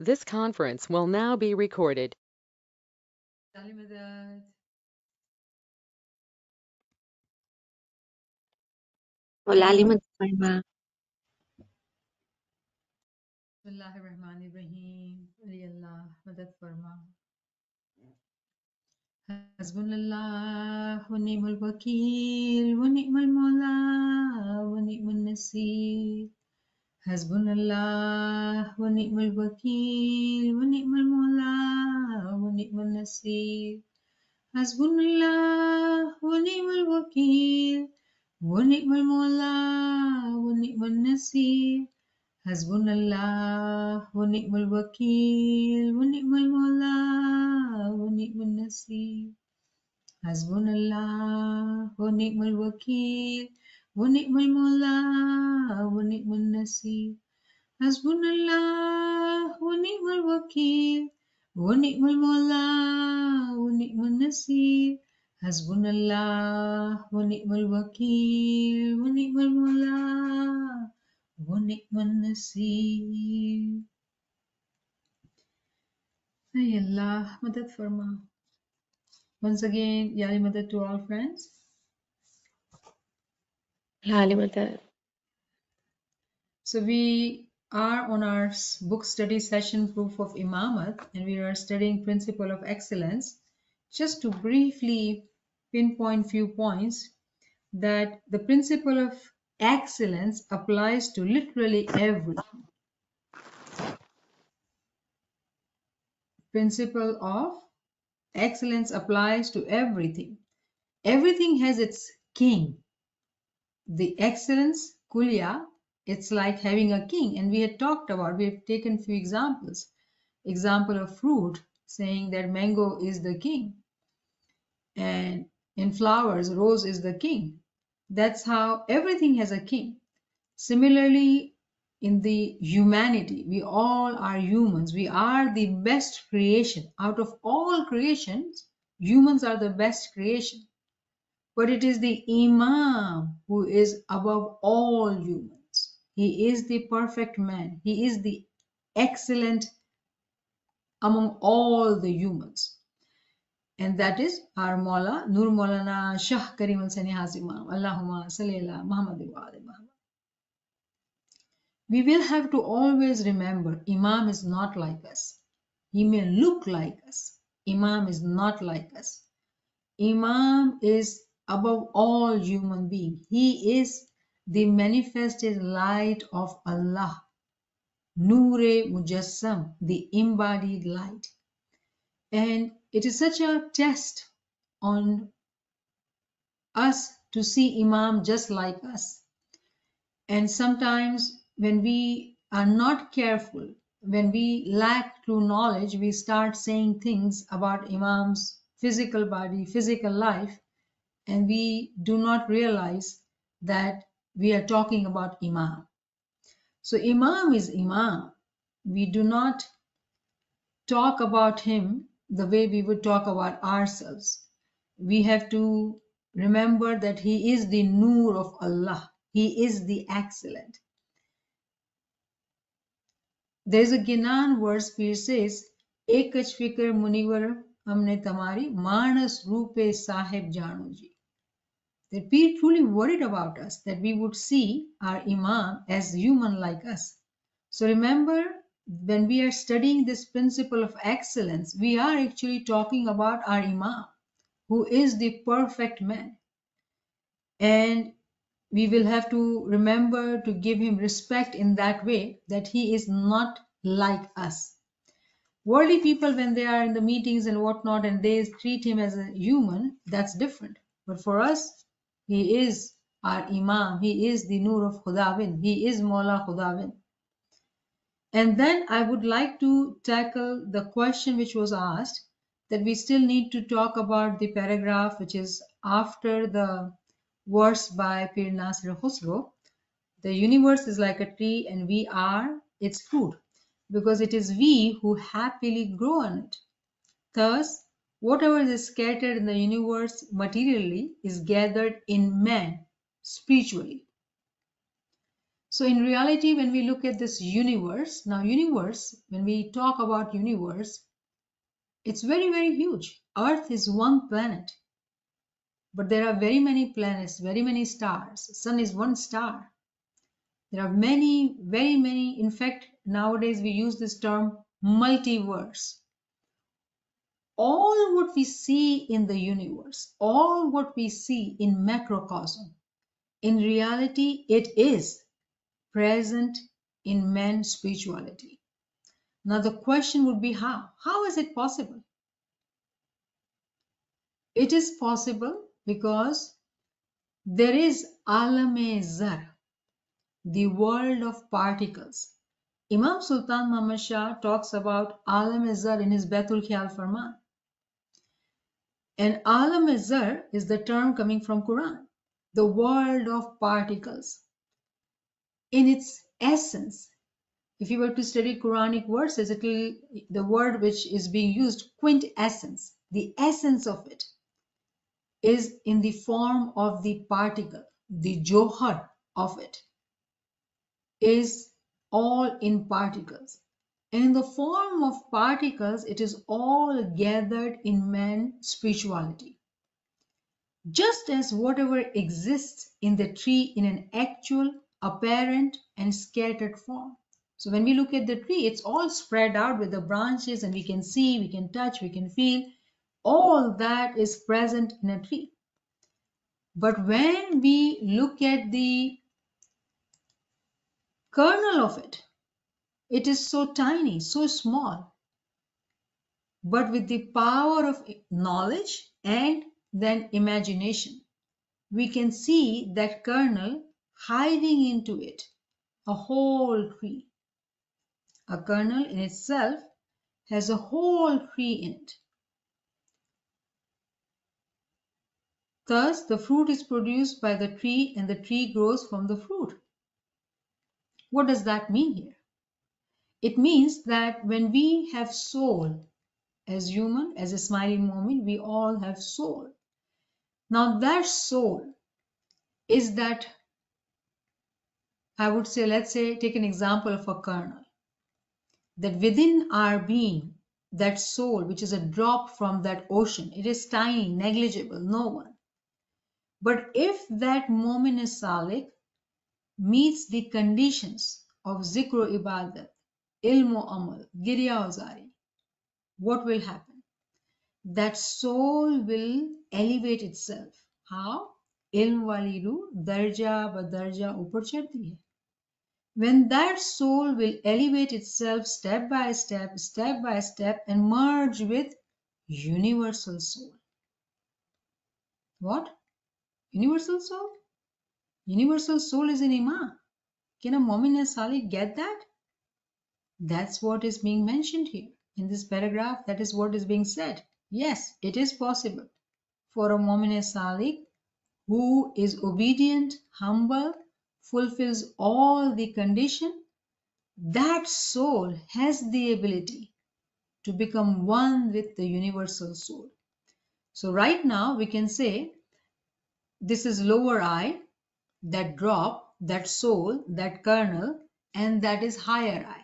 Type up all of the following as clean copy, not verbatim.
This conference will now be recorded. Hola, Alimat Farma. बिस्मिल्लाहिर्रहमानिर्रहीम अल्लाह मदद फरमा हस्बुनल्लाह व निअमल वकील व निअमल मौला व निअमन नसीर हस्बुनल्लाह व निअमल वकील व निअमल मौला व निअमन नसीर हस्बुनल्लाह व निअमल वकील व निअमल मौला व निअमन नसीर हस्बुनल्लाह व निअमल वकील व निअमल मौला व निअमन नसीर हस्बुनल्लाह व निअमल वकील व निअमल मौला व निअमन नसीर हस्बुनल्लाह व निअमल वकील व निअमल मौला व निअमन नसीर हस्बुनल्लाह व निअमल वकील व निअमल मौला व निअमन Naseer. Hey Allah, madad farma. Once again, yali madad to all friends. Hola, Alimat. So we are on our book study session Proof of Imamat, and we are studying Principle of Excellence. Just to briefly pinpoint few points, that the principle of excellence applies to literally everything. Principle of excellence applies to everything. Everything has its king. The excellence, Kulya, it's like having a king. And we had talked about, we have taken few examples. Example of fruit, saying that mango is the king. And in flowers, rose is the king. That's how everything has a king. Similarly, in the humanity, we all are humans. We are the best creation. Out of all creations, humans are the best creation. But it is the Imam who is above all humans. He is the perfect man. He is the excellent among all the humans. And that is our Mawla, Nur Maulana Shah Karim al-Sani Hazimam. Allahumma salli ala Muhammad wa ali Muhammad. We will have to always remember Imam is not like us. He may look like us. Imam is not like us. Imam is above all human beings. He is the manifested light of Allah. Noor-e Mujassam, the embodied light. And it is such a test on us to see Imam just like us. And sometimes when we are not careful, when we lack true knowledge, we start saying things about Imam's physical body, physical life, and we do not realize that we are talking about Imam. So Imam is Imam. We do not talk about him the way we would talk about ourselves. We have to remember that he is the Noor of Allah. He is the excellent. There is a Ginan verse which says, Ekach fikr munivar hamne tamari manas rupe sahib jano ji. That we truly worried about us, that we would see our Imam as human like us. So remember, when we are studying this principle of excellence, we are actually talking about our Imam, who is the perfect man. And we will have to remember to give him respect in that way, that he is not like us. Worldly people, when they are in the meetings and whatnot, and they treat him as a human, that's different. But for us, he is our Imam. He is the Noor of Khudawin. He is Mawla Khudawin. And then I would like to tackle the question which was asked, that we still need to talk about the paragraph which is after the verse by Pir Nasir Khusro. The universe is like a tree and we are its fruit, because it is we who happily grow on it. Thus, whatever is scattered in the universe materially is gathered in man spiritually. So in reality, when we look at this universe, now universe, when we talk about universe, it's very, very huge. Earth is one planet, but there are very many planets, very many stars. Sun is one star. There are many, very many. In fact, nowadays we use this term multiverse. All what we see in the universe, all what we see in macrocosm, in reality, it is present in man's spirituality. Now the question would be how? How is it possible? It is possible because there is ALWAEZA, the world of particles. Imam Sultan Muhammad Shah talks about ALWAEZA in his Baitul Khayal Farman. And ALWAEZA is the term coming from Quran, the world of particles. In its essence, if you were to study Quranic verses, the word which is being used, quintessence, the essence of it, is in the form of the particle. The johar of it is all in particles. And in the form of particles, it is all gathered in man's spirituality. Just as whatever exists in the tree in an actual, apparent, and scattered form. So when we look at the tree, it's all spread out with the branches, and we can see, we can touch, we can feel. All that is present in a tree. But when we look at the kernel of it, it is so tiny, so small. But with the power of knowledge and then imagination, we can see that kernel hiding into it a whole tree. A kernel in itself has a whole tree in it. Thus, the fruit is produced by the tree and the tree grows from the fruit. What does that mean here? It means that when we have soul, as human, as a smiling moment, we all have soul. Now that soul is that, I would say, let's say, take an example of a kernel. That within our being, that soul, which is a drop from that ocean, it is tiny, negligible, no one. But if that moment is salik meets the conditions of zikr ibadat, ilmu amal, girya uzari, what will happen? That soul will elevate itself. How? Ilm wali ruh darja ba darja upar chadti hai. When that soul will elevate itself step by step, and merge with universal soul. What? Universal soul? Universal soul is in Imam. Can a Mu'min and Salih get that? That's what is being mentioned here. In this paragraph, that is what is being said. Yes, it is possible for a Mu'min and Salih who is obedient, humble, fulfills all the condition. That soul has the ability to become one with the universal soul. So right now we can say this is lower I, that drop, that soul, that kernel, and that is higher I,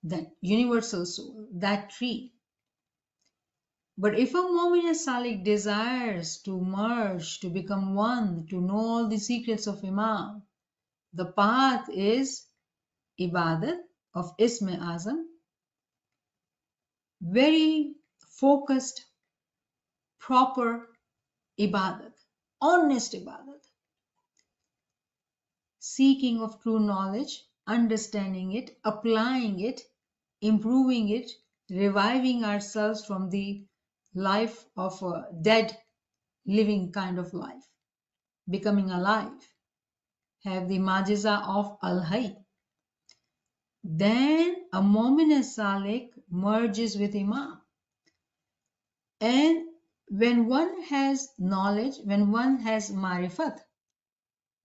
that universal soul, that tree. But if a Mu'min Salik desires to merge, to become one, to know all the secrets of Imam, the path is ibadat of Ism Azam, very focused, proper ibadat, honest ibadat, seeking of true knowledge, understanding it, applying it, improving it, reviving ourselves from the life of a dead, living kind of life, becoming alive, have the majiza of al-hay. Then a Mu'min Salik merges with Imam. And when one has knowledge, when one has marifat,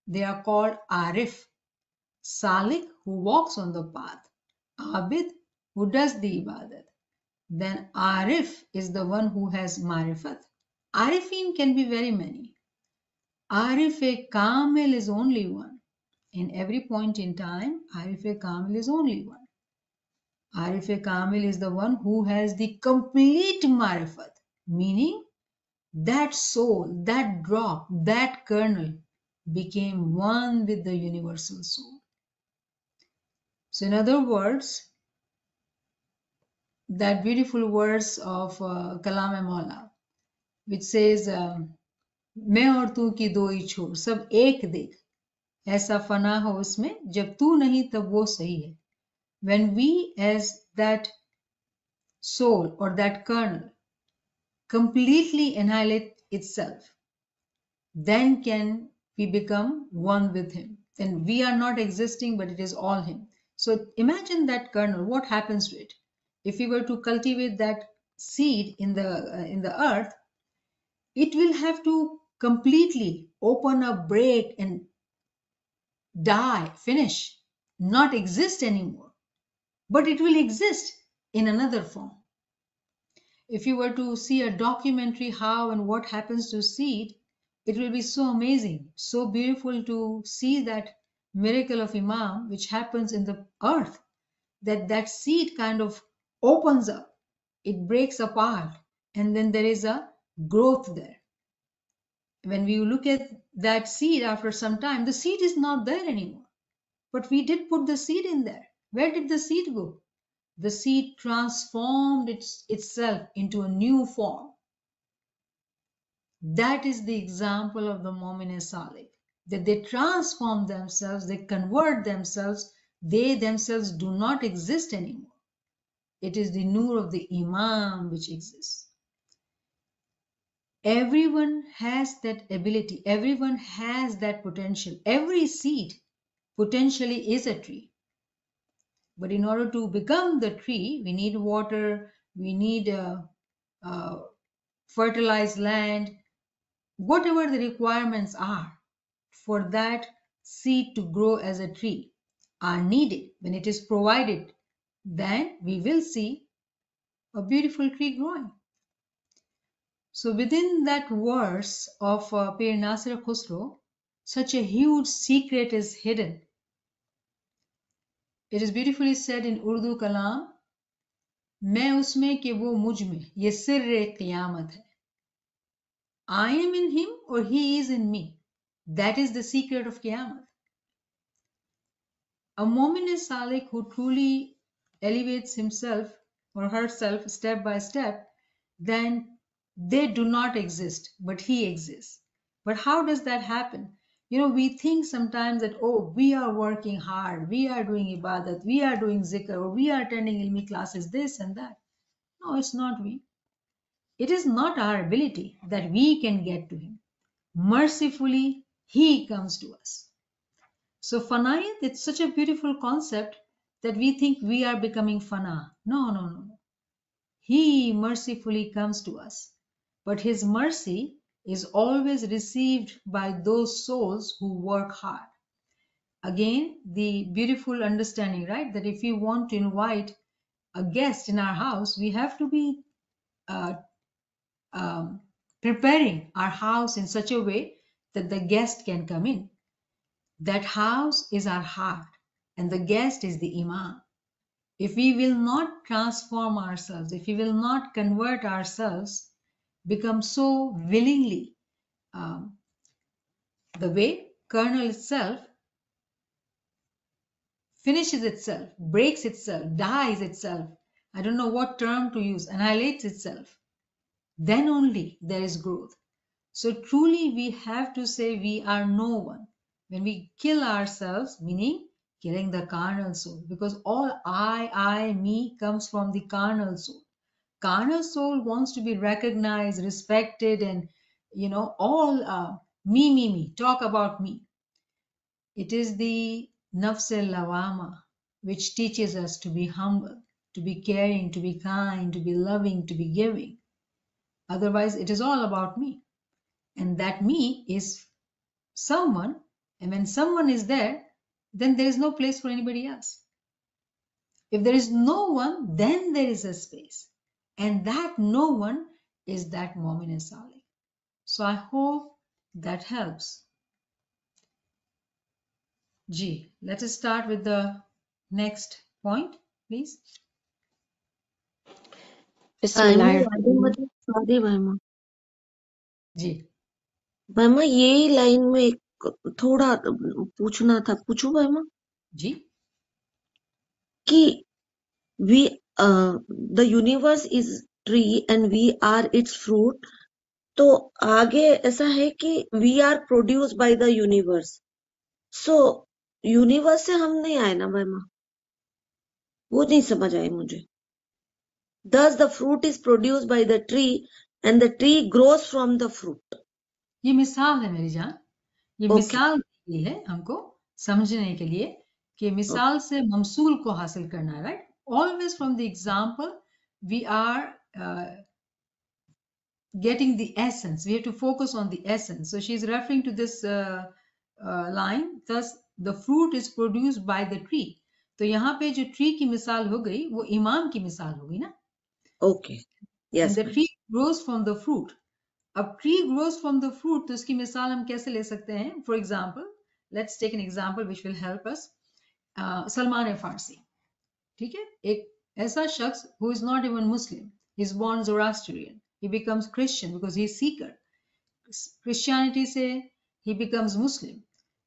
they are called arif. Salik, who walks on the path. Abid, who does the ibadat. Then arif is the one who has marifat. Arifin can be very many. Arif-e Kamil is only one. In every point in time, Arif Kamil is only one. Arif Kamil is the one who has the complete marifat, meaning that soul, that drop, that kernel became one with the universal soul. So in other words, that beautiful verse of Kalam-e-Maula, which says, मैं और तू की दो ही छोर सब एक देख ऐसा फना हो उसमें जब तू नहीं तब वो सही है. When we as that soul or that kernel completely annihilate itself, then can we become one with him. Then we are not existing, but it is all him. So imagine that kernel, what happens to it? If we were to cultivate that seed in the earth, it will have to completely open up, break, and die, finish, not exist anymore. But it will exist in another form. If you were to see a documentary how and what happens to seed, it will be so amazing, so beautiful to see that miracle of Imam which happens in the earth, that seed kind of opens up, it breaks apart, and then there is a growth there. When we look at that seed after some time, the seed is not there anymore. But we did put the seed in there. Where did the seed go? The seed transformed itself into a new form. That is the example of the Mu'min Salih, that they transform themselves, they convert themselves, they themselves do not exist anymore. It is the nur of the Imam which exists. Everyone has that ability, everyone has that potential. Every seed potentially is a tree. But in order to become the tree, we need water, we need fertilized land, whatever the requirements are for that seed to grow as a tree are needed. When it is provided, then we will see a beautiful tree growing. So within that verse of Pir Nasir Khusro, such a huge secret is hidden. It is beautifully said in Urdu Kalam, मैं उसमें कि वो मुझ में ये सिर्र क़ियामत है. I am in him or he is in me. That is the secret of Qiyamah. A Mu'min Salih who truly elevates himself or herself step by step, then they do not exist, but he exists. But how does that happen? We think sometimes that, oh, we are working hard, we are doing ibadat, we are doing zikr, or we are attending ilmi classes, this and that. No, it's not we. It is not our ability that we can get to him. Mercifully, he comes to us. So fanayat, it's such a beautiful concept that we think we are becoming fana. No. He mercifully comes to us. But his mercy is always received by those souls who work hard. Again, the beautiful understanding, right? That if we want to invite a guest in our house, we have to be preparing our house in such a way that the guest can come in. That house is our heart, and the guest is the Imam. If we will not transform ourselves, if we will not convert ourselves, become so willingly the way kernel itself finishes itself, breaks itself, dies itself, I don't know what term to use, annihilates itself, then only there is growth. So truly we have to say we are no one. When we kill ourselves, meaning killing the carnal soul, because all I, me comes from the carnal soul. Carnal soul wants to be recognized, respected, and all me, talk about me. It is the nafs al-lawama which teaches us to be humble, to be caring, to be kind, to be loving, to be giving. Otherwise, it is all about me. And that me is someone, and when someone is there, then there is no place for anybody else. If there is no one, then there is a space. And that no one is that Mu'min Salih. So I hope that helps. Ji, let us start with the next point, please. भाईमा sorry भाईमा जी भाईमा यही line में एक थोड़ा पूछना था पूछू भाईमा जी कि we the universe is tree and we are its fruit तो आगे ऐसा है कि we are produced by the universe so universe से हम नहीं आए ना भाईमा वो नहीं समझ आई मुझे thus the fruit is produced by the tree and the tree grows from the fruit ये मिसाल है मेरी जान, ये Okay. मिसाल दी है हमको समझने के लिए कि मिसाल से ममसूल को हासिल करना है, right? Always from the example we are getting the essence. We have to focus on the essence. So she's referring to this line, thus the fruit is produced by the tree. तो यहाँ पे जो tree की मिसाल हो गई वो इमाम की मिसाल होगी ना? Okay. Yes. And the tree grows from the fruit. अब tree grows from the fruit तो इसकी मिसाल हम कैसे ले सकते हैं? For example, let's take an example which will help us. Salman फारसी, ठीक है? एक ऐसा शख्स who is not even Muslim, he is born Zoroastrian, he becomes Christian because he is seeker. Christianity say he becomes Muslim.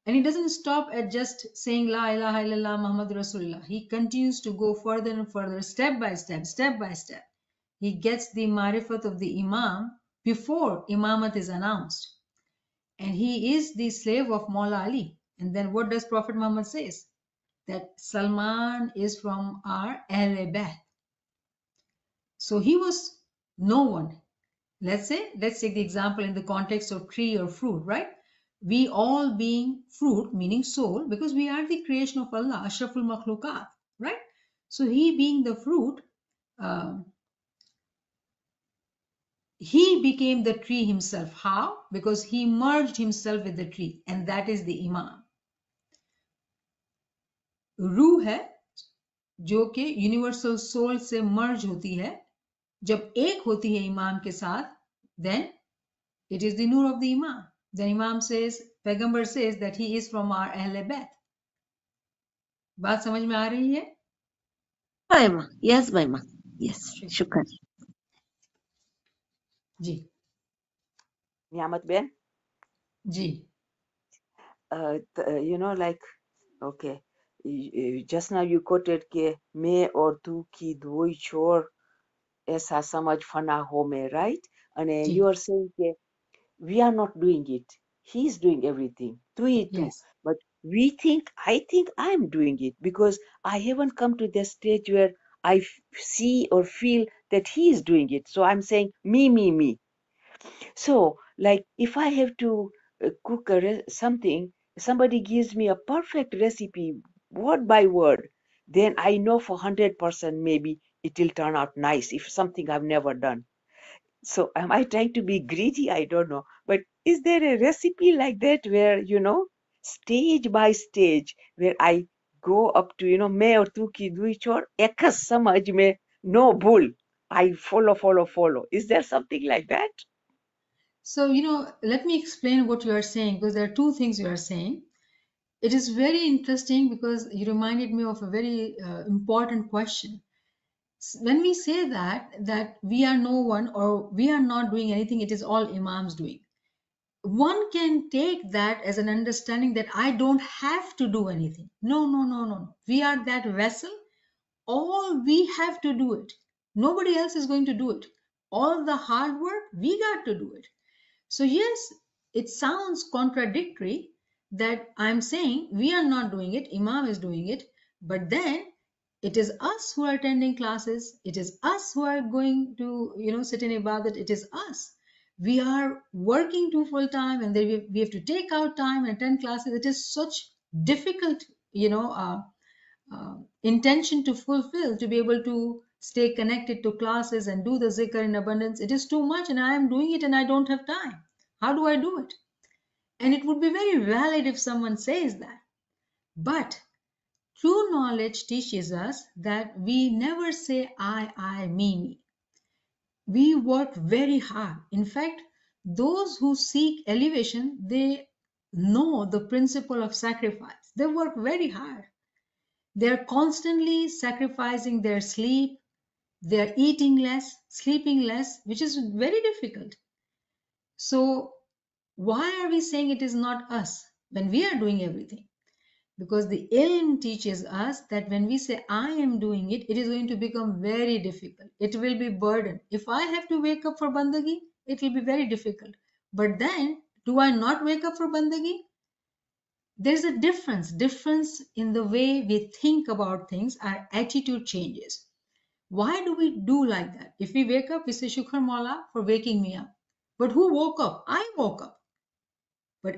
And he doesn't stop at just saying La ilaha illallah Muhammad Rasulullah. He continues to go further and further, step by step, step by step. He gets the marifat of the Imam before Imamat is announced. And he is the slave of Maula Ali. And then what does Prophet Muhammad says? That Salman is from our Ahl Bayt. So he was no one. Let's take the example in the context of tree or fruit, right? We all being fruit, meaning soul, because we are the creation of Allah, Ashraful Makhlukat, right? So he being the fruit, he became the tree himself. How? Because he merged himself with the tree, and that is the Imam. रूह है जो कि universal soul से मर्ज होती है, जब एक होती है इमाम के साथ, then it is the nur of the Imam. The Imam says, Paigambar says that he is from our Ahl Bayt. बात समझ में आ रही है? भाईमा yes भाईमा yes शुक्र जी नियामत Ben, ji like, okay, just now you quoted के मैं और तू की दुई छोर ऐसा समझ फना हो में, right? And ji you are saying के we are not doing it. He is doing everything. Tu hi tu. yes But I think I'm doing it because I haven't come to the stage where I see or feel that he is doing it. So I'm saying me, me, me. So, like, if I have to cook something, somebody gives me a perfect recipe, word by word, then I know for 100% maybe it will turn out nice if something I've never done. So, am I trying to be greedy? I don't know. But is there a recipe like that where, stage by stage, where I go up to, मैं और तू की दुई छोर एक समझ में no bull. I follow. Is there something like that? So, let me explain what you are saying, because there are two things you are saying. It is very interesting because you reminded me of a very important question. When we say that we are no one or we are not doing anything, it is all Imams doing. One can take that as an understanding that I don't have to do anything. No. We are that vessel. All we have to do it. Nobody else is going to do it. All the hard work, we got to do it. So yes, it sounds contradictory that I'm saying we are not doing it, Imam is doing it, but then it is us who are attending classes, it is us who are going to, sit in Ibadat, it is us. We are working to full time and then we have to take out time and attend classes. It is such difficult, intention to fulfill, to be able to stay connected to classes and do the zikr in abundance. It is too much and I am doing it and I don't have time. How do I do it? And it would be very valid if someone says that. But true knowledge teaches us that we never say I, me. We work very hard. In fact, those who seek elevation, they know the principle of sacrifice. They work very hard. They're constantly sacrificing their sleep. They're eating less, sleeping less, which is very difficult. So why are we saying it is not us when we are doing everything? Because the ilm teaches us that when we say I am doing it, it is going to become very difficult. It will be burden. If I have to wake up for bandagi, it will be very difficult. But then, do I not wake up for bandagi? There's a difference in the way we think about things. Our attitude changes. Why do we do like that? If we wake up, we say Shukr Maula for waking me up. But who woke up? I woke up. But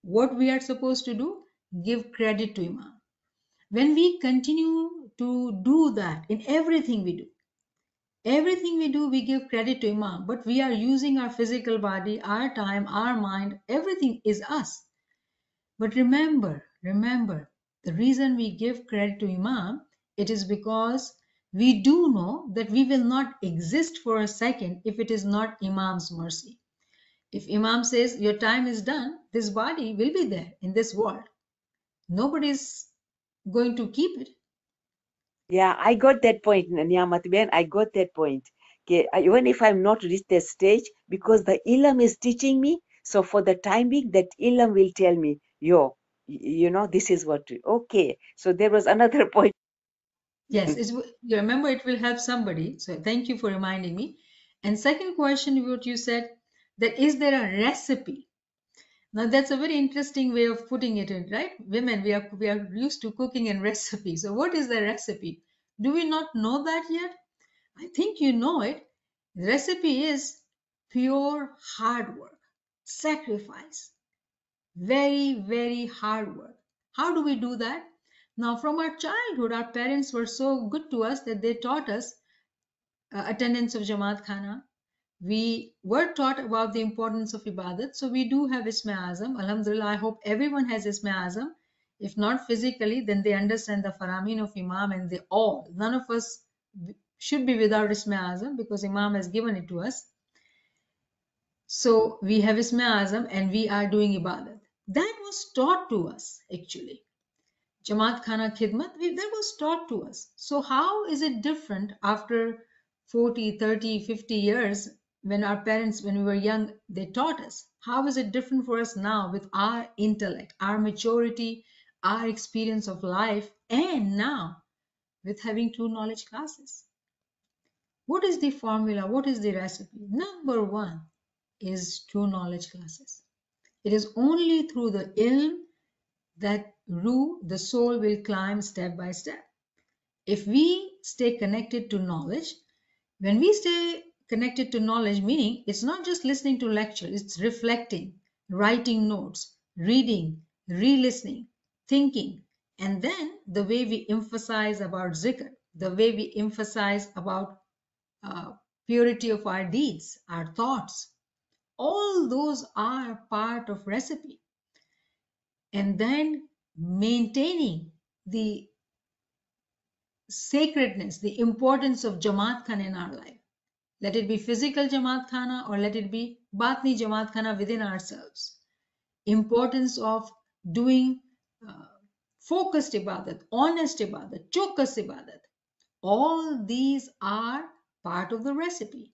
what we are supposed to do? Give credit to Imam. When we continue to do that in everything we do, we give credit to Imam, but we are using our physical body, our time, our mind, everything is us. But remember, the reason we give credit to Imam, it is because we do know that we will not exist for a second if it is not Imam's mercy. If Imam says your time is done, this body will be there in this world. Nobody is going to keep it. Yeah, I got that point, Niamat Ben. I got that point. Okay, even if I'm not reached that stage, because the ilm is teaching me, so for the time being, that ilm will tell me, yo, this is what. Okay, so there was another point. Yes, you remember it will help somebody. So thank you for reminding me. And second question, what you said, that is there a recipe? Now that's a very interesting way of putting it in, right? Women, we are used to cooking and recipe. So what is the recipe? Do we not know that yet? I think you know it. The recipe is pure hard work, sacrifice, very, very hard work. How do we do that? Now, from our childhood, our parents were so good to us that they taught us attendance of Jamaat Khana. We were taught about the importance of Ibadat. So we do have Isma Azam. Alhamdulillah, I hope everyone has Isma Azam. If not physically, then they understand the Faramin of Imam and they all. None of us should be without Isma Azam because Imam has given it to us. So we have Isma Azam and we are doing Ibadat. That was taught to us actually. Jamaat Khana Khidmat, that was taught to us. So how is it different after 40, 30, 50 years when our parents, when we were young, they taught us? How is it different for us now with our intellect, our maturity, our experience of life, and now with having true knowledge classes? What is the formula? What is the recipe? Number one is true knowledge classes. It is only through the ilm that the soul will climb step by step. If we stay connected to knowledge, when we stay connected to knowledge, meaning it's not just listening to lectures, it's reflecting, writing notes, reading, re-listening, thinking, and then the way we emphasize about zikr, the way we emphasize about purity of our deeds, our thoughts, all those are part of recipe. And then maintaining the sacredness, the importance of Jamaat Khana in our life. Let it be physical Jamaat Khana or let it be Batni Jamaat Khana within ourselves. Importance of doing focused ibadat, honest ibadat, chokas ibadat. All these are part of the recipe.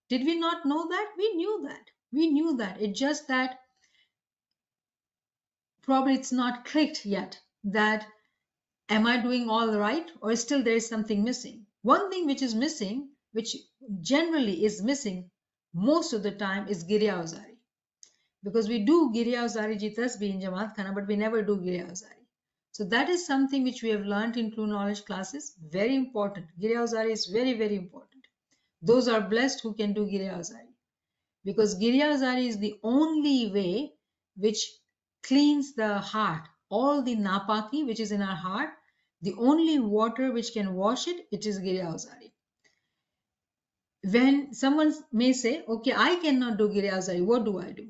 Did we not know that? We knew that. We knew that. It's just that probably it's not clicked yet that am I doing all right or still there is something missing? One thing which is missing, which generally is missing most of the time is Girya Uzari. Because we do Girya Uzari ji tasbih in Jamaat Khana, but we never do Girya Uzari. So that is something which we have learned in True Knowledge classes. Very important. Girya Uzari is very, very important. Those are blessed who can do Girya Uzari. Because Girya Uzari is the only way which cleans the heart. All the napaki which is in our heart, the only water which can wash it, it is Girya Uzari. When someone may say, okay, I cannot do Girya Uzari, what do I do?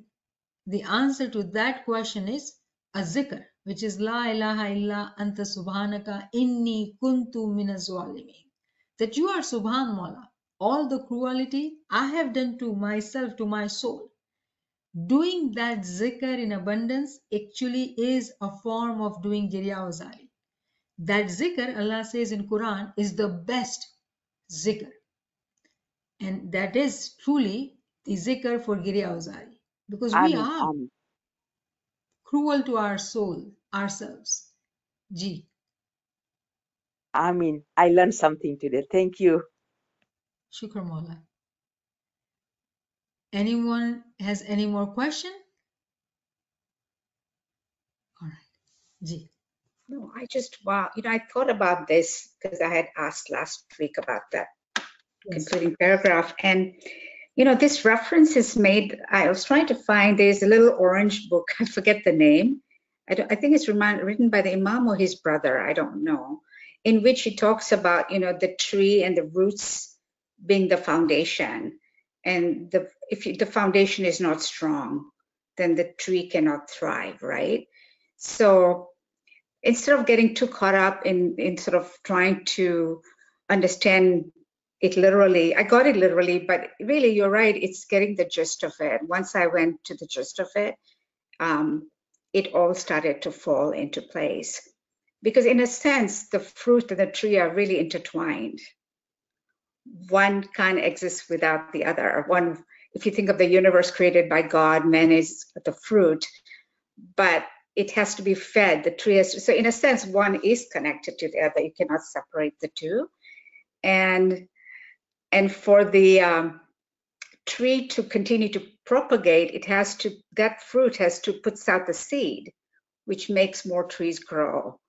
The answer to that question is a zikr, which is La ilaha illa anta subhanaka inni kuntu minaz zalimin. That you are Subhan Mawla. All the cruelty I have done to myself, to my soul. Doing that zikr in abundance actually is a form of doing Giryawazari. That zikr, Allah says in Quran, is the best zikr. And that is truly the zikr for Giryawazari. Because we Amin, are Amin. cruel to our soul, ourselves. Ji, Amin. I learned something today. Thank you. Shukr Mola. Anyone has any more question? All right. Ji. No, I just, wow, I thought about this because I had asked last week about that Yes. concluding paragraph. And, this reference is made, I was trying to find, there's a little orange book, I forget the name. I think it's written by the Imam or his brother, I don't know, in which he talks about, the tree and the roots being the foundation. And if the foundation is not strong, then the tree cannot thrive, right? So instead of getting too caught up in sort of trying to understand it literally, I got it literally, but really you're right, it's getting the gist of it. Once I went to the gist of it, it all started to fall into place. Because in a sense, the fruit and the tree are really intertwined. One can't exist without the other. One, if you think of the universe created by God, man is the fruit, but it has to be fed. The tree has to, so in a sense, one is connected to the other. You cannot separate the two. And for the tree to continue to propagate, that fruit has to put out the seed, which makes more trees grow.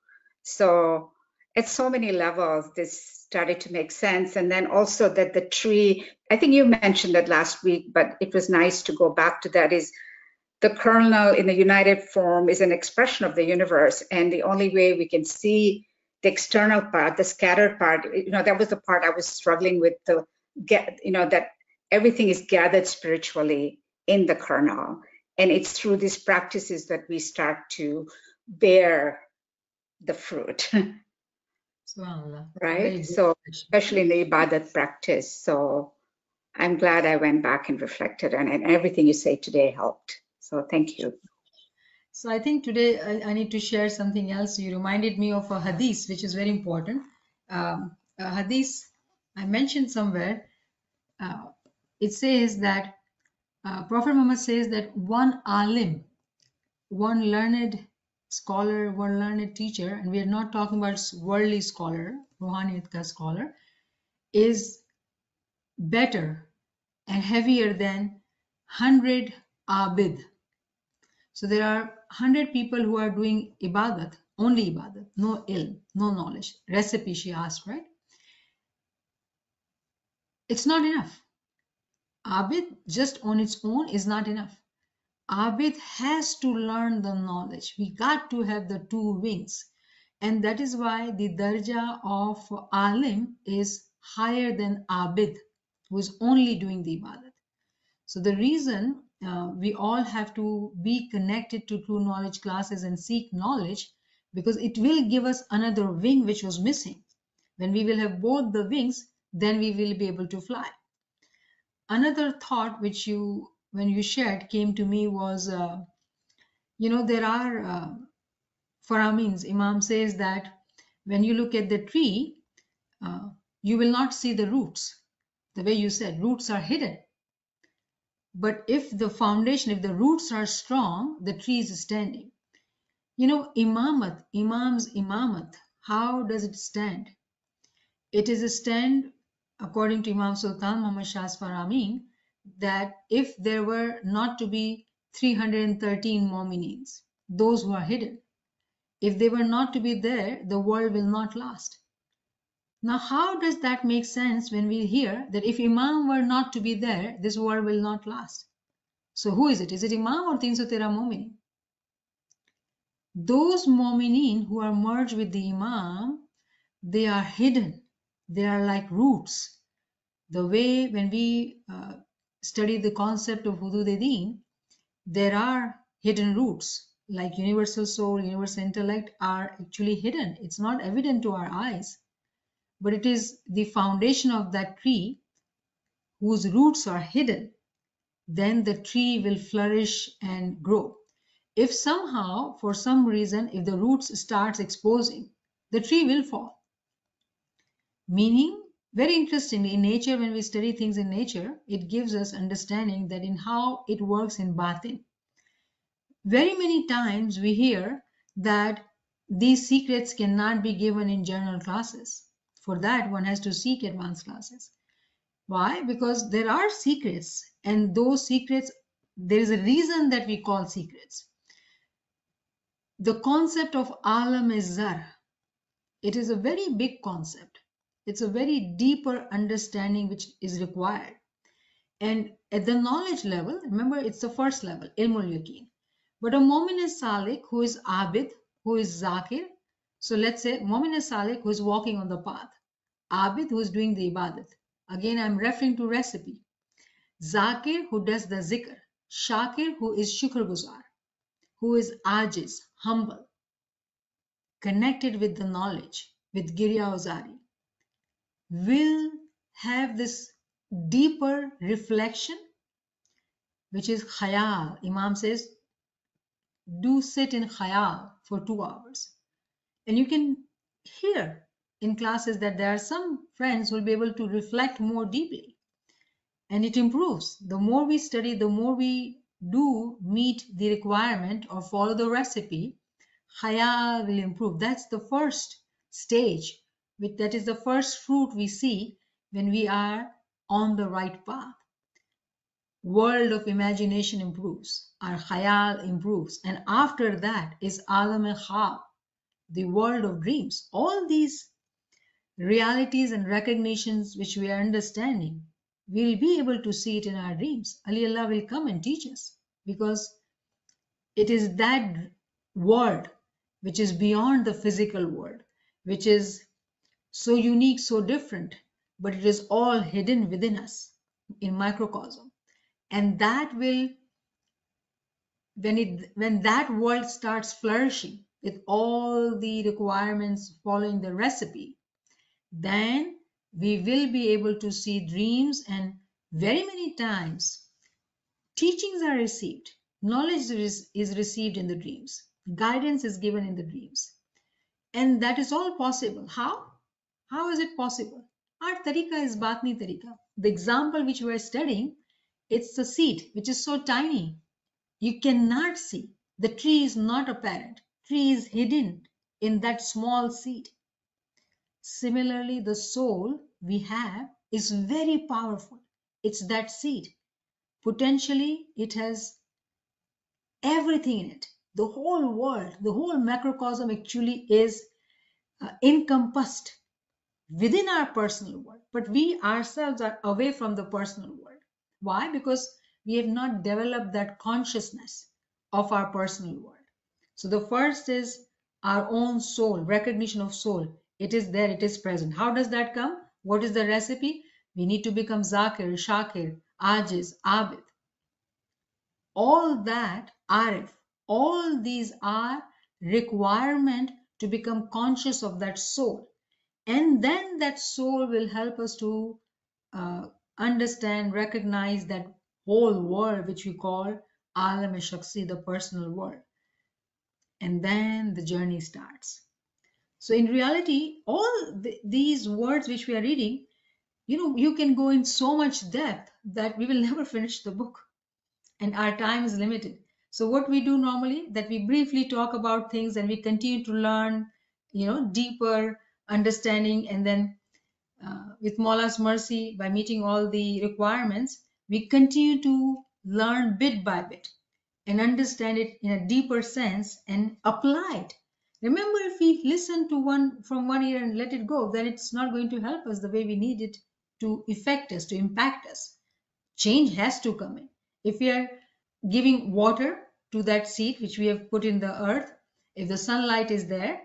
So at so many levels, this started to make sense. And then also that the tree, I think you mentioned that last week, but it was nice to go back to that, is the kernel in the united form is an expression of the universe. And the only way we can see the external part, the scattered part, that was the part I was struggling with, that everything is gathered spiritually in the kernel. And it's through these practices that we start to bear the fruit. SubhanAllah. Right? Very good So, question. especially in the ibadat practice. So, I'm glad I went back and reflected, and everything you say today helped. So, thank you. So I think today I need to share something else. You reminded me of a hadith, which is very important. A hadith I mentioned somewhere. It says that Prophet Muhammad says that one alim, one learned scholar, one learned teacher, and we are not talking about worldly scholar, Ruhaniyat ka scholar, is better and heavier than 100 abid. So there are 100 people who are doing ibadat, only ibadat, no ilm, no knowledge. Recipe, she asked, right? It's not enough. Abid just on its own is not enough. Abid has to learn the knowledge. We got to have the two wings. And that is why the darja of alim is higher than abid, who is only doing the ibadat. So the reason we all have to be connected to true knowledge classes and seek knowledge, because it will give us another wing which was missing. When we will have both the wings, then we will be able to fly. Another thought which when you shared, came to me was, there are Faramins, Imam says that when you look at the tree, you will not see the roots. The way you said, roots are hidden. But if the foundation, if the roots are strong, the tree is standing. Imam's imamat, how does it stand? It is a stand, according to Imam Sultan Muhammad Shah Faramin, that if there were not to be 313 mu'minins, those who are hidden, if they were not to be there, the world will not last. Now, how does that make sense when we hear that if Imam were not to be there, this world will not last? So who is it? Is it Imam or 313 mu'minin? Those mu'minin who are merged with the Imam, they are hidden. They are like roots. The way when we study the concept of Hudud-e-Din, there are hidden roots, like universal soul, universal intellect are actually hidden. It's not evident to our eyes, but it is the foundation of that tree whose roots are hidden. then the tree will flourish and grow. If somehow, for some reason, if the roots starts exposing, the tree will fall. Meaning, very interesting, in nature, when we study things in nature, it gives us understanding that in how it works in batin. Very many times we hear that these secrets cannot be given in general classes. For that, one has to seek advanced classes. Why? Because there are secrets, and those secrets, there is a reason that we call secrets. The concept of ALWAEZA, it is a very big concept. It's a very deeper understanding which is required. And at the knowledge level, remember, it's the first level, ilmul yaqeen. But a mu'min is salik, who is abid, who is zakir. So let's say mu'min is salik, who is walking on the path. Abid, who is doing the ibadat. Again, I'm referring to recipe. Zakir, who does the zikr. Shakir, who is shukr guzar, who is ajiz, humble, connected with the knowledge, with Girya Ozari, will have this deeper reflection, which is khayal. Imam says, do sit in khayal for 2 hours. And you can hear in classes that there are some friends who will be able to reflect more deeply. And it improves. The more we study, the more we do meet the requirement or follow the recipe, khayal will improve. That's the first stage. That is the first fruit we see when we are on the right path. World of imagination improves, our khayal improves, and after that is alam e khab, the world of dreams. All these realities and recognitions which we are understanding, we'll be able to see it in our dreams. Ali Allah will come and teach us, because it is that world which is beyond the physical world, which is so unique, so different, but it is all hidden within us in microcosm. And that will, when that world starts flourishing with all the requirements following the recipe, then we will be able to see dreams, and very many times teachings are received, knowledge is received in the dreams, guidance is given in the dreams, and that is all possible. How is it possible? Our tariqa is batni tariqa. The example which we are studying, it's the seed which is so tiny. You cannot see. The tree is not apparent. Tree is hidden in that small seed. Similarly, the soul we have is very powerful. It's that seed. Potentially, it has everything in it. The whole world, the whole macrocosm actually is encompassed within our personal world, but we ourselves are away from the personal world. Why? Because we have not developed that consciousness of our personal world. So the first is our own soul, recognition of soul. It is there, it is present. How does that come? What is the recipe? We need to become zakir, shakir, ajiz, abid. All that, arif, all these are requirement to become conscious of that soul. And then that soul will help us to understand, recognize that whole world which we call alam-e-shakhsi, the personal world. And then the journey starts. So in reality, all these words which we are reading, you can go in so much depth that we will never finish the book, and our time is limited. So what we do normally, that we briefly talk about things and we continue to learn, deeper understanding, and then with Maula's mercy, by meeting all the requirements, we continue to learn bit by bit and understand it in a deeper sense and apply it. Remember, if we listen to from one ear and let it go, then it's not going to help us the way we need it to affect us, to impact us. Change has to come in. If we are giving water to that seed which we have put in the earth, if the sunlight is there,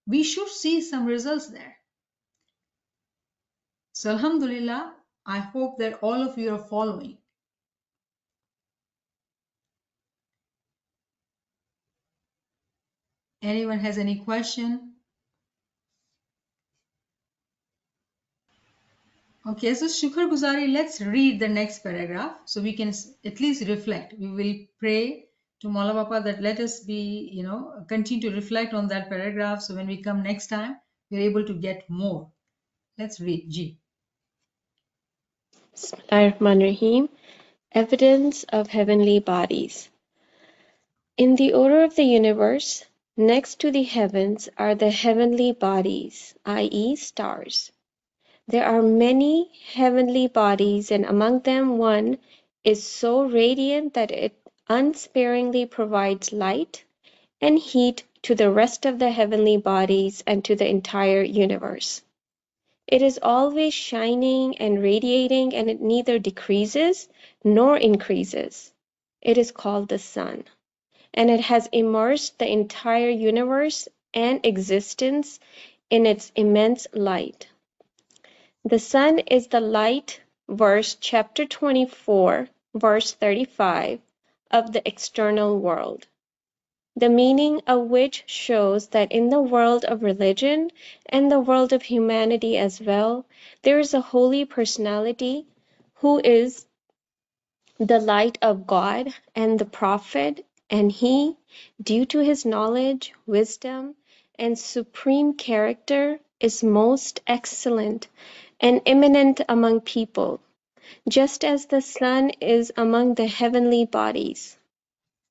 we should see some results there. So Alhamdulillah, I hope that all of you are following. Anyone has any question? Okay, so Shukr Guzari, let's read the next paragraph so we can at least reflect. We will pray to Maula Papa that let us be, continue to reflect on that paragraph so when we come next time, we're able to get more. Let's read. Ji. Bismillahirrahmanirrahim. Evidence of heavenly bodies. In the order of the universe, next to the heavens are the heavenly bodies, i.e., stars. There are many heavenly bodies, and among them one is so radiant that it unsparingly provides light and heat to the rest of the heavenly bodies and to the entire universe. It is always shining and radiating, and it neither decreases nor increases. It is called the sun, and it has immersed the entire universe and existence in its immense light. The sun is the light, verse chapter 24, verse 35, of the external world, the meaning of which shows that in the world of religion and the world of humanity as well, there is a holy personality who is the light of God and the prophet, and he, due to his knowledge, wisdom, and supreme character, is most excellent and eminent among people, just as the sun is among the heavenly bodies.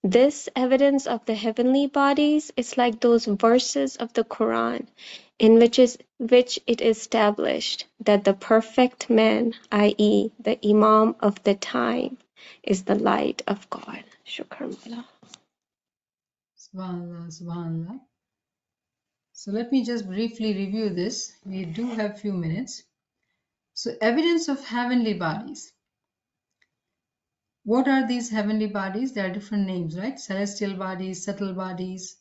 This evidence of the heavenly bodies is like those verses of the Quran in which it is established that the perfect man, i.e., the Imam of the time, is the light of God. Shukran. Subhanallah, Subhanallah. So let me just briefly review this. We do have few minutes. So evidence of heavenly bodies. What are these heavenly bodies? There are different names, right? Celestial bodies, subtle bodies,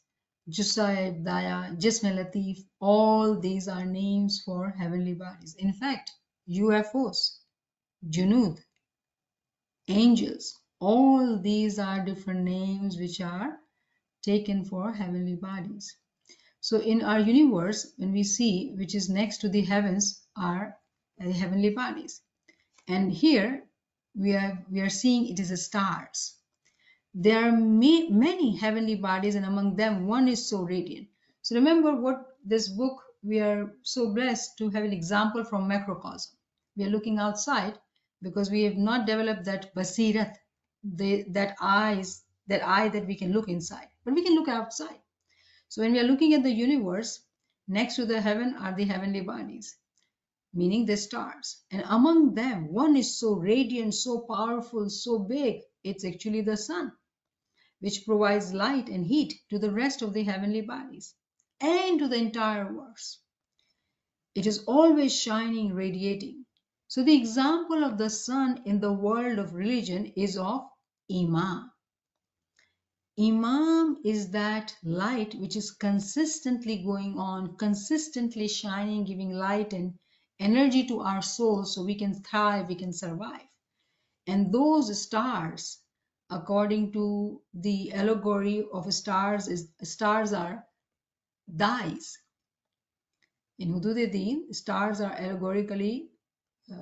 Jusaib, Daya, Jism Latif. All these are names for heavenly bodies. In fact, UFOs, Junud, angels, all these are different names which are taken for heavenly bodies. So in our universe, when we see which is next to the heavens are heavenly bodies. And here we are seeing it is the stars. There are many heavenly bodies, and among them one is so radiant. So remember what this book, we are so blessed to have an example from macrocosm. We are looking outside because we have not developed that basirat, that eye that we can look inside, but we can look outside. So when we are looking at the universe, next to the heaven are the heavenly bodies, meaning the stars. And among them, one is so radiant, so powerful, so big, it's actually the sun, which provides light and heat to the rest of the heavenly bodies and to the entire verse. It is always shining, radiating. So the example of the sun in the world of religion is of Imam. Imam is that light which is consistently going on, consistently shining, giving light and energy to our souls so we can thrive, we can survive. And those stars, according to the allegory of stars are dyes. In Hudud-e-Din, stars are allegorically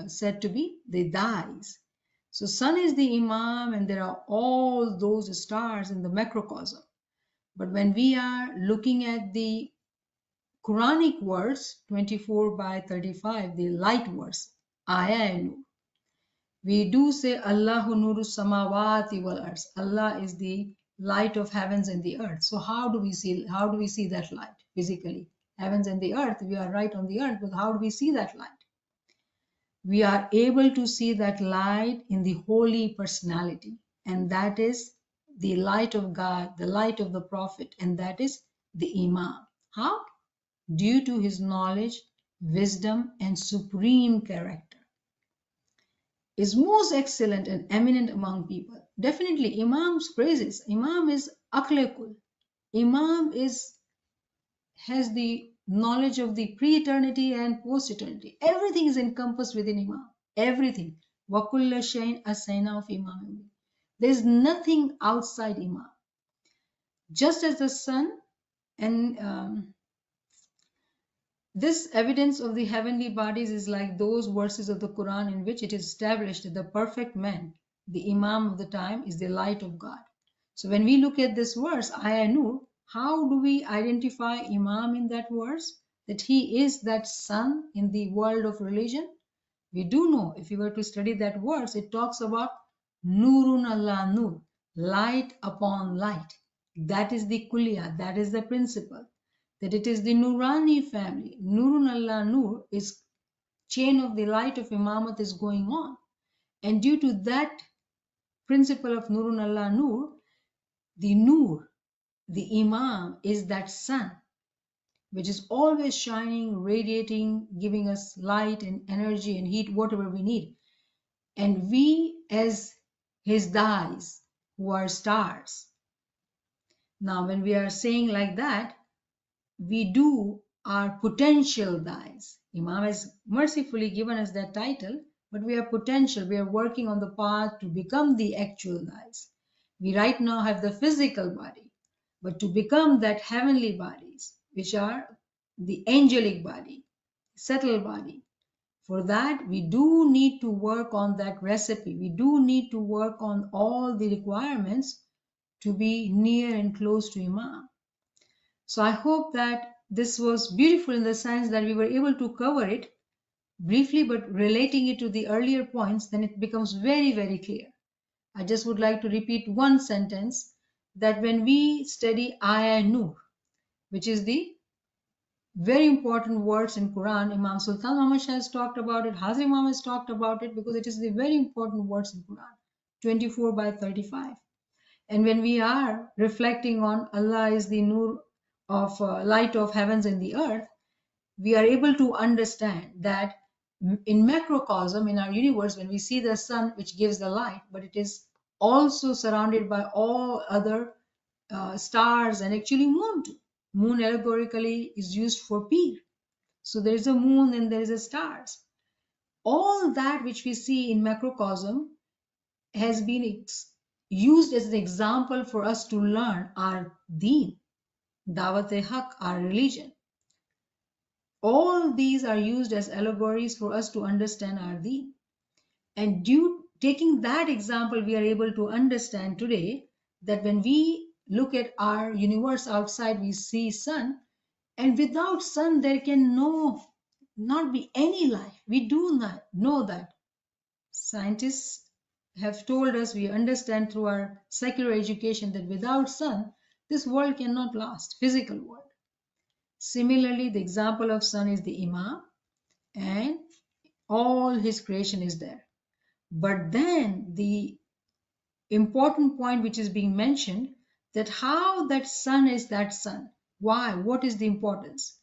said to be the dyes. So sun is the Imam, and there are all those stars in the macrocosm. But when we are looking at the Quranic verse 24/35, the light verse, Ayah Nur, we do say Allahu Nuru Samawati wal Ards. Allah is the light of heavens and the earth. So how do we see that light physically? Heavens and the earth, we are right on the earth, but how do we see that light? We are able to see that light in the holy personality, and that is the light of God, the light of the Prophet, and that is the Imam. How? Due to his knowledge, wisdom, and supreme character. Is most excellent and eminent among people. Definitely, Imam's praises. Imam is aklekul. Imam has the knowledge of the pre-eternity and post-eternity. Everything is encompassed within Imam. Everything. Wakulla shayn asayna of Imam. There is nothing outside Imam. Just as the sun and This evidence of the heavenly bodies is like those verses of the Quran in which it is established that the perfect man, the Imam of the time, is the light of God. So when we look at this verse, Aya Nur, how do we identify Imam in that verse? That he is that sun in the world of religion? We do know, if you were to study that verse, it talks about Nurun Allah Nur, light upon light. That is the Kuliya, that is the principle. That it is the Nurani family. Nurun Allah Nur is chain of the light of Imamat is going on. And due to that principle of Nurun Allah Nur, the Nur, the Imam is that sun, which is always shining, radiating, giving us light and energy and heat, whatever we need. And we as his dais, who are stars. Now, when we are saying like that, we do our potential dais. Imam has mercifully given us that title, but we are potential. We are working on the path to become the actual dais. We right now have the physical body, but to become that heavenly bodies, which are the angelic body, subtle body, for that, we do need to work on that recipe. We do need to work on all the requirements to be near and close to Imam. So I hope that this was beautiful in the sense that we were able to cover it briefly, but relating it to the earlier points, then it becomes very, very clear. I just would like to repeat one sentence that when we study Aya Nur, which is the very important words in Quran. Imam Sultan Muhammad Shah has talked about it. Hazrat Imam has talked about it because it is the very important words in Quran, 24 by 35. And when we are reflecting on Allah is the nur of light of heavens and the earth, we are able to understand that in macrocosm, in our universe, when we see the sun, which gives the light, but it is also surrounded by all other stars and actually moon too. Moon allegorically is used for Pir. So there is a moon and there is a stars. All that which we see in macrocosm has been used as an example for us to learn our deen, Dawat-e-Haq, our religion. All these are used as allegories for us to understand our deen. And taking that example, we are able to understand today that when we look at our universe outside, we see sun, and without sun, there can not be any life. We do not know that. Scientists have told us, we understand through our secular education, that without sun, this world cannot last, physical world. Similarly, the example of sun is the Imam, and all his creation is there. But then the important point which is being mentioned, that how that sun is that sun. Why? What is the importance?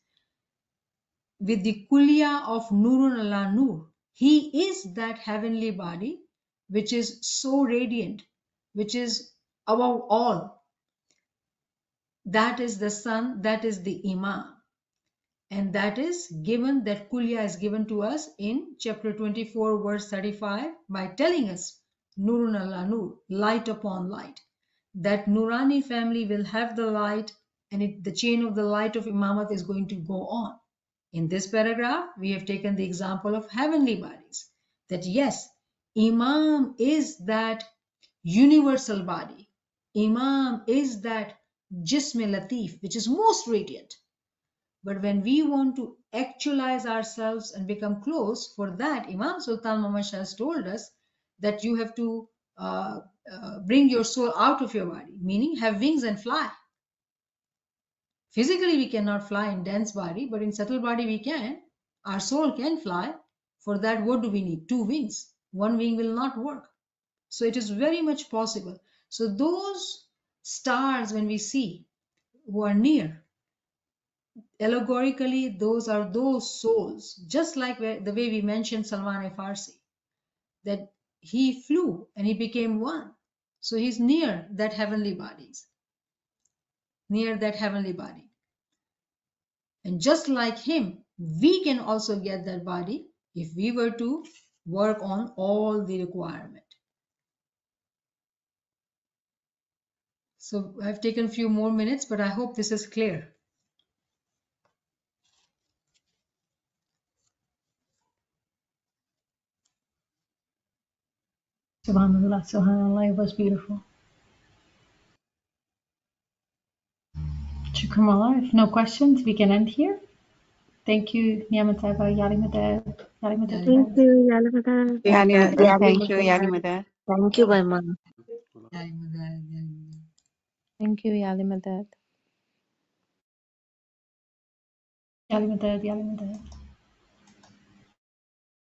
With the Kuliya of Nurun Allah Nur, he is that heavenly body which is so radiant, which is above all. That is the sun, that is the Imam. And that is given, that Kuliya is given to us in chapter 24, verse 35, by telling us, Nurun Allah Nur, light upon light. That Nurani family will have the light, and the chain of the light of Imamat is going to go on. In this paragraph, we have taken the example of heavenly bodies. That yes, Imam is that universal body. Imam is that Jism Latif, which is most radiant. But when we want to actualize ourselves and become close, for that, Imam Sultan Muhammad Shah has told us that you have to bring your soul out of your body, meaning have wings and fly. Physically, we cannot fly in dense body, but in subtle body we can. Our soul can fly. For that, what do we need? 2 wings. 1 wing will not work. So it is very much possible. So those stars, when we see, who are near, allegorically, those are those souls, just like the way we mentioned Salman Farsi, that he flew and he became one. So he's near that heavenly bodies, near that heavenly body. And just like him, we can also get that body if we were to work on all the requirement. So I've taken a few more minutes, but I hope this is clear. Subhanallah, subhanallah, it was beautiful. Shukran Allah. If no questions, we can end here. Thank you, Niamat Saiba, Yali Madad. Yali Madad. Thank you, Yalimada. Thank you, Yalimada. Thank you, Mama. Thank you, Yalimada. Yali Madad, Yali Madad.